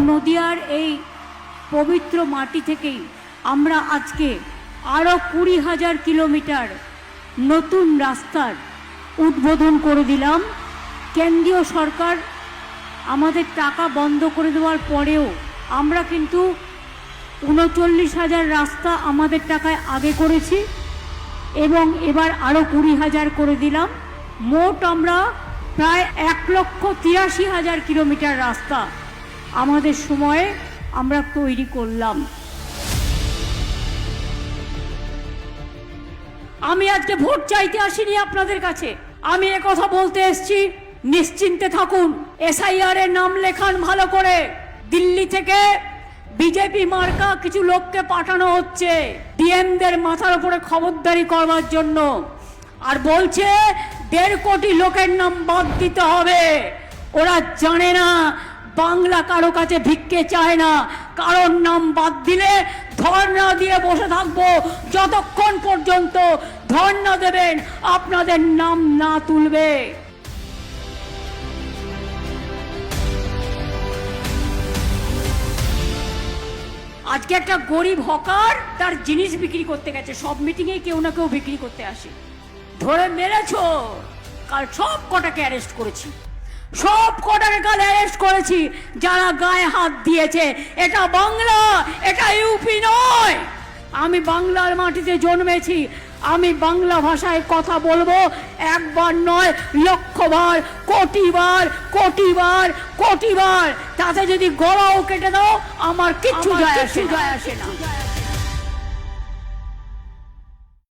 নদিয়ার এই পবিত্র মাটি থেকেই আমরা আজকে আরও 20,000 কিলোমিটার নতুন রাস্তার উদ্বোধন করে দিলাম। কেন্দ্রীয় সরকার আমাদের টাকা বন্ধ করে দেওয়ার পরেও আমরা কিন্তু 39,000 রাস্তা আমাদের টাকায় আগে করেছি এবং এবার আরও 20,000 করে দিলাম। মোট আমরা প্রায় 1,83,000 কিলোমিটার রাস্তা আমাদের সময়ে আমরা তৈরি করলাম। আমি আজকে ভোট চাইতে আসিনি আপনাদের কাছে, আমি কথা বলতে এসেছি নিশ্চিন্তে থাকুন। SIR এর নাম লেখান ভালো করে। দিল্লি থেকে বিজেপি মার্কা কিছু লোককে পাঠানো হচ্ছে ডিএমদের মাথার উপরে খবরদারি করবার জন্য, আর বলছে 1.5 কোটি লোকের নাম বাদ দিতে হবে। ওরা জানে না বাংলা কারো কাছে ভিক্ষে চায় না, কারোর নাম বাদ দিলে ধর্ণা দিয়ে বসে থাকবো যতক্ষণ পর্যন্ত ধর্ণা দেবেন আপনাদের নাম না তুলবে। আজকে একটা গরিব হকার তার জিনিস বিক্রি করতে গেছে, সব মিটিংয়ে কেউ না কেউ বিক্রি করতে আসে, ধরে মেরেছো। কাল সব কটাকে অ্যারেস্ট করেছি, সব কটাকে কাল অ্যারেস্ট করেছি যারা গায়ে হাত দিয়েছে। এটা বাংলা, এটা ইউপি নয়। আমি বাংলার মাটিতে জন্মেছি, আমি বাংলা ভাষায় কথা বলবো, একবার নয় লক্ষবার, কোটিবার কোটিবার কোটিবার। তাতে যদি গলাও কেটে দাও আমার কিচ্ছু যায় আসে না।